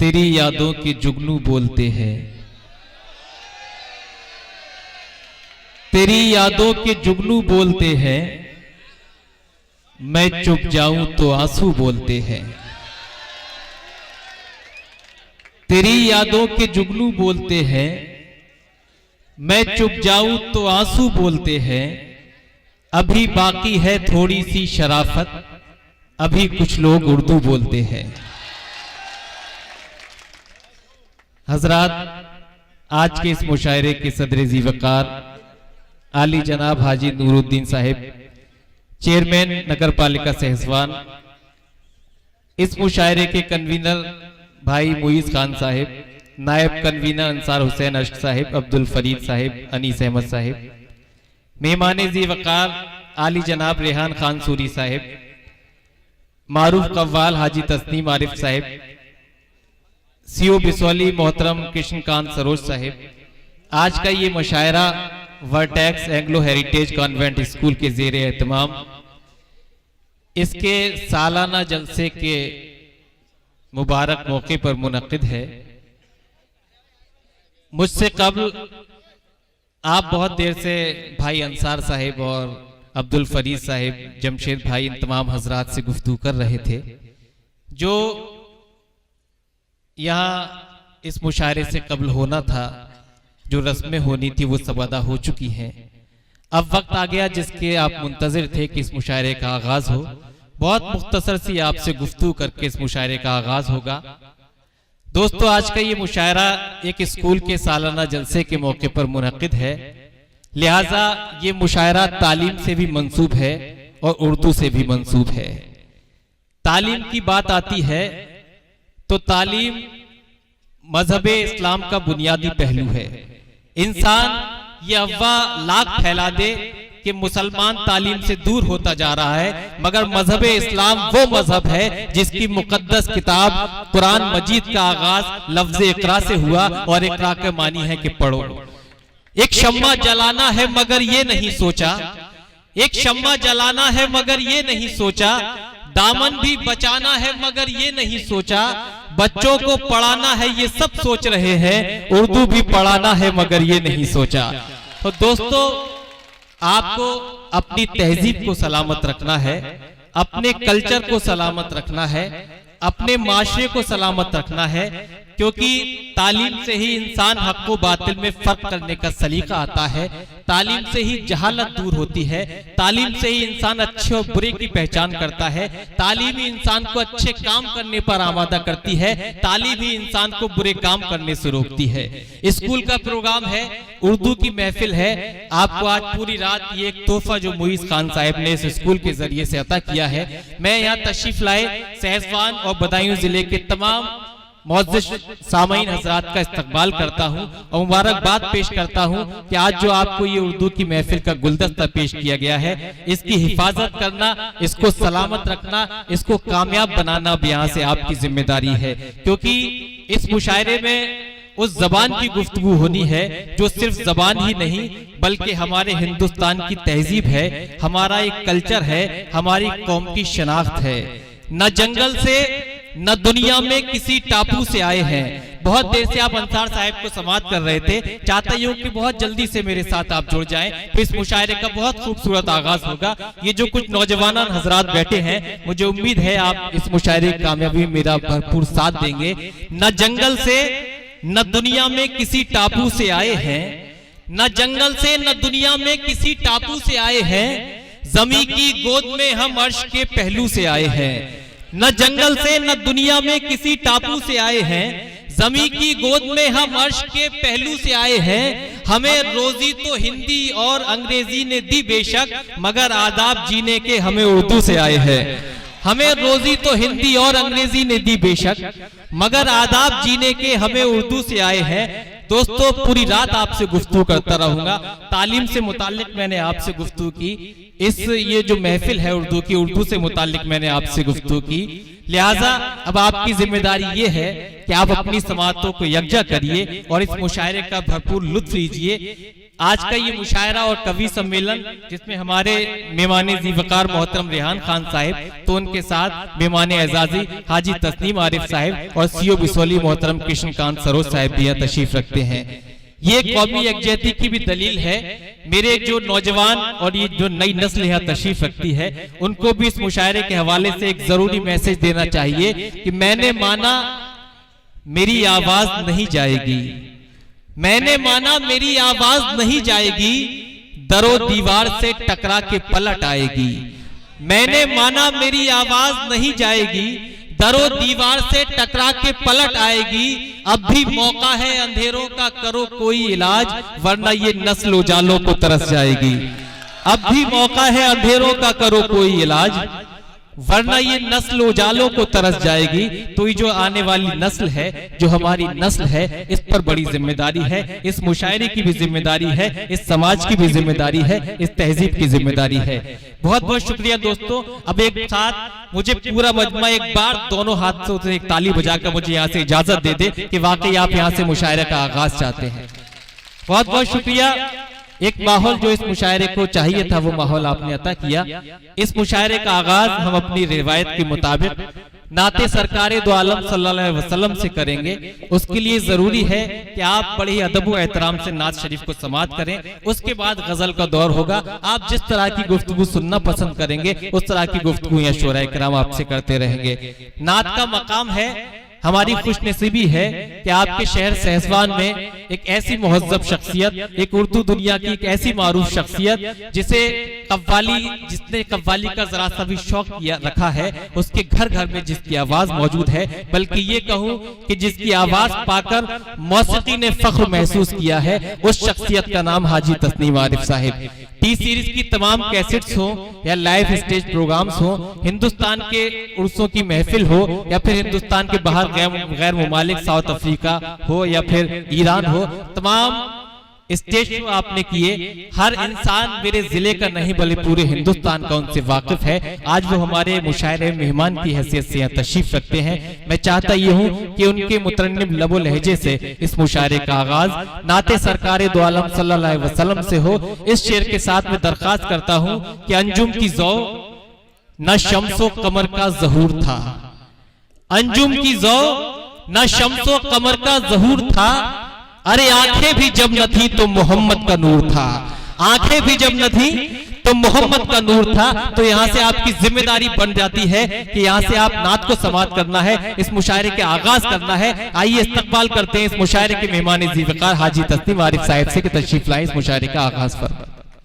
तेरी यादों के जुगनू बोलते हैं, तेरी यादों के जुगनू बोलते हैं, मैं चुप जाऊं तो आंसू बोलते हैं। तेरी यादों के जुगनू बोलते हैं, मैं चुप जाऊं तो आंसू बोलते हैं। अभी बाकी है थोड़ी सी शराफत, अभी कुछ लोग उर्दू बोलते हैं। हजरात, आज के इस मुशायरे के सदर ज़ीवकार आली जनाब हाजी नूरुद्दीन साहिब, चेयरमैन नगर पालिका सहसवान, इस मुशायरे के कन्वीनर भाई मुईज खान साहिब, नायब कन्वीनर अंसार हुसैन अश्क साहिब, अब्दुल फरीद साहिब, अनीस अहमद साहिब, मेहमान ज़ीवकार आली जनाब रेहान खान सूरी साहिब, मारूफ कव्वाल हाजी तस्नीम आरिफ साहिब, सीओ बिसौली मोहतरम कृष्णकांत सरोज साहिब, आज का ये मुशायरा Vertex Anglo heritage convent school के ज़ेरे एहतमाम इसके सालाना जलसे के मुबारक मौके पर मुनक्किद है। मुझसे कबल आप बहुत देर से भाई अंसार साहिब और अब्दुल फरीद साहिब, जमशेद भाई, इन तमाम हजरात से गुफ्तगू कर रहे थे। जो यहाँ इस मुशायरे से कबल होना था, जो रस्में होनी थी, वो सब अदा हो चुकी हैं। अब वक्त आ गया जिसके आप मुंतजिर थे कि इस मुशायरे का आगाज हो। बहुत मुख्तसर सी आपसे गुफ्तगू करके इस मुशायरे का आगाज होगा। दोस्तों, आज का ये मुशायरा एक स्कूल के सालाना जलसे के मौके पर मुनक्किद है, लिहाजा ये मुशायरा तालीम से भी मंसूब है और उर्दू से भी मंसूब है। तालीम की बात आती है तो तालीम मजहबे इस्लाम का बुनियादी पहलू है। इंसान ये अफवाह लाख फैला दे कि मुसलमान तालीम से दूर होता जा रहा है, मगर मजहब इस्लाम वो मजहब है जिसकी मुकद्दस किताब कुरान मजीद का आगाज लफ्ज इकरा से हुआ और इकरा के मानी है कि पढ़ो। एक शम्मा जलाना है मगर ये नहीं सोचा, एक शम्मा जलाना है मगर ये नहीं सोचा, दामन भी बचाना है मगर ये नहीं सोचा, बच्चों को पढ़ाना है ये सब सोच रहे हैं, उर्दू भी पढ़ाना है मगर ये नहीं सोचा। तो दोस्तों, आपको अपनी तहजीब को सलामत रखना है, अपने कल्चर को सलामत रखना है, अपने माशरे को सलामत रखना है, क्योंकि तालीम से ही इंसान हक व बातिल में फर्क करने का सलीका आता है, तालीम से ही जहालत दूर होती है, तालीम से ही इंसान अच्छे और बुरे की पहचान करता है, तालीम ही इंसान को अच्छे काम करने पर आमादा करती है, तालीम ही इंसान को बुरे काम करने से रोकती है। स्कूल का प्रोग्राम है, उर्दू की महफिल है। आपको आज पूरी रात ये एक तोहफा जो मुईज खान साहब ने इस स्कूल के जरिए से अता किया है, मैं यहाँ तशरीफ लाए सहसवान और बदायूं जिले के तमाम मुअज़्ज़िज़ सामीन हज़रात का इस्तकबाल करता हूँ और मुबारकबाद पेश करता हूँ कि आज जो आपको ये उर्दू की महफिल का गुलदस्ता पेश किया गया है, इसकी हिफाजत करना, इसको सलामत रखना, इसको कामयाब बनाना भी यहाँ से आपकी जिम्मेदारी है। क्योंकि इस मुशायरे में उस जबान की गुफ्तगू होनी है जो सिर्फ जबान ही नहीं बल्कि हमारे हिंदुस्तान की तहजीब है, हमारा एक कल्चर है, हमारी कौम की शनाख्त है। न जंगल से न दुनिया में किसी टापू से आए हैं। बहुत देर से आप अंसार साहब को समाअत कर रहे थे, चाहता हूं कि बहुत जल्दी से मेरे साथ आप जुड़ जाएं, तो इस मुशायरे का बहुत खूबसूरत आगाज होगा। ये जो कुछ नौजवान हजरात बैठे हैं, मुझे उम्मीद है आप इस मुशायरे की कामयाबी में मेरा भरपूर साथ देंगे। न जंगल से न दुनिया में किसी टापू से आए हैं, न जंगल से न दुनिया में किसी टापू से आए हैं, जमी की गोद में हम अर्श के पहलू से आए हैं। न जंगल से न दुनिया में किसी टापू से आए हैं, जमी की गोद में हम अर्श के पहलू से आए हैं। हमें रोजी तो हिंदी और अंग्रेजी ने दी बेशक, मगर आदाब जीने के हमें उर्दू से आए हैं। हमें रोजी तो हिंदी और अंग्रेजी ने दी बेशक, मगर आदाब जीने के हमें उर्दू से आए हैं। दोस्तों, पूरी रात आपसे गुफ्तगू करता रहूंगा। तालीम से मुताल्लिक मैंने आपसे गुफ्तगू की, इस ये जो महफिल है उर्दू की, उर्दू से मुताल्लिक मैंने आपसे गुफ्तगू की, लिहाजा अब आपकी जिम्मेदारी ये है कि आप अपनी समाअतों को यकजा करिए और इस मुशायरे का भरपूर लुत्फ लीजिए। आज का ये मुशायरा और कवि सम्मेलन जिसमें हमारे मेहमान ज़ीवकार मोहतरम रेहान खान साहिब, तो उनके साथ मेहमान एजाजी हाजी तस्नीम आरिफ साहिब और सीओ बिसौली मोहतरम कृष्णकांत सरोज साहिब भी यहाँ तशरीफ रखते हैं। ये कौमी यकजहती की भी दलील है। मेरे जो नौजवान और ये जो नई नस्ल यहाँ तशरीफ रखती है, उनको भी इस मुशायरे के हवाले से एक जरूरी मैसेज देना चाहिए कि मैंने माना मेरी आवाज नहीं जाएगी, मैंने माना मेरी आवाज नहीं जाएगी, दरो दीवार से टकरा के पलट आएगी। मैंने माना मेरी आवाज नहीं जाएगी, दरो दीवार से टकरा के पलट आएगी। अब भी मौका है अंधेरों का, करो कोई इलाज, वरना ये नस्ल उजालों को तरस जाएगी। अब भी मौका है अंधेरों का, करो कोई इलाज, वरना ये नस्ल उजालों को तरस जाएगी। तो ये जो आने वाली नस्ल है, जो हमारी नस्ल है, इस पर बड़ी जिम्मेदारी है। इस मुशायरे की भी जिम्मेदारी है, इस समाज की भी जिम्मेदारी है, इस तहजीब की जिम्मेदारी है। बहुत बहुत शुक्रिया दोस्तों। अब एक साथ मुझे पूरा मजमा एक बार दोनों हाथों से एक ताली बजाकर मुझे यहाँ से इजाजत दे दे कि वाकई आप यहाँ से मुशायरे का आगाज चाहते हैं। बहुत बहुत शुक्रिया। एक माहौल जो इस मुशायरे को चाहिए था वो माहौल आपने अता किया। इस मुशायरे का आगाज हम अपनी रिवायत के मुताबिक नाते सरकारे दो आलम सल्लल्लाहु अलैहि वसल्लम से करेंगे। उसके लिए जरूरी है कि आप बड़े ही अदब व एहतराम से नात शरीफ को समाअत करें। उसके बाद गजल का दौर होगा। आप जिस तरह की गुफ्तगू सुनना पसंद करेंगे उस तरह की गुफ्तगू या शोरा किराम आपसे करते रहेंगे। नात का मकाम है, हमारी खुशनसीबी है कि आपके शहर सहसवान में एक ऐसी मुहज्जब शख्सियत, एक उर्दू दुनिया की एक ऐसी मारूफ शख्सियत जिसने कव्वाली का जरा सा भी शौक किया रखा है, उसके घर घर में जिसकी आवाज मौजूद है, बल्कि ये कहूँ कि जिसकी आवाज पाकर मौसीकी ने फख्र महसूस किया है, उस शख्सियत का नाम हाजी तस्नीम आरिफ साहिब। टी सीरीज की तमाम कैसेट्स हो या लाइव स्टेज प्रोग्राम्स हो, हिंदुस्तान के उर्सों की महफिल हो या फिर हिंदुस्तान के बाहर गैर मुमालिक साउथ अफ्रीका हो या फिर ईरान हो, तमाम स्टेज शो आपने किए। हर इंसान मेरे जिले का नहीं बल्कि पूरे हिंदुस्तान का उनसे वाकिफ है। आज वो हमारे मुशायरे मेहमान की हैसियत से यहाँ तशरीफ रखते हैं। मैं चाहता ये हूँ कि उनके मुतरन्निम लबो लहजे से इस मुशायरे का आगाज नाते सरकारे दो आलम सल्लल्लाहु अलैहि वसल्लम से हो। इस शेर के साथ मैं दरख्वास्त करता हूँ कि अंजुम की ज़ौ न शम्सो कमर का ज़हूर था, अंजुम की ज़ौ न शम्सो कमर का ज़हूर था, अरे आंखें भी जब न थी तो मोहम्मद का नूर था, आंखें भी जब न थी तो मोहम्मद का नूर था। तो यहाँ से आपकी जिम्मेदारी बन जाती है कि यहाँ से आप नात को समाअत करना है, इस मुशायरे के आगाज करना है। आइए इस्तकबाल करते हैं इस मुशायरे के मेहमान ज़ीवकार हाजी तस्नीम आरिफ साहिब से कि तशरीफ लाएं इस मुशायरे का आगाज पर।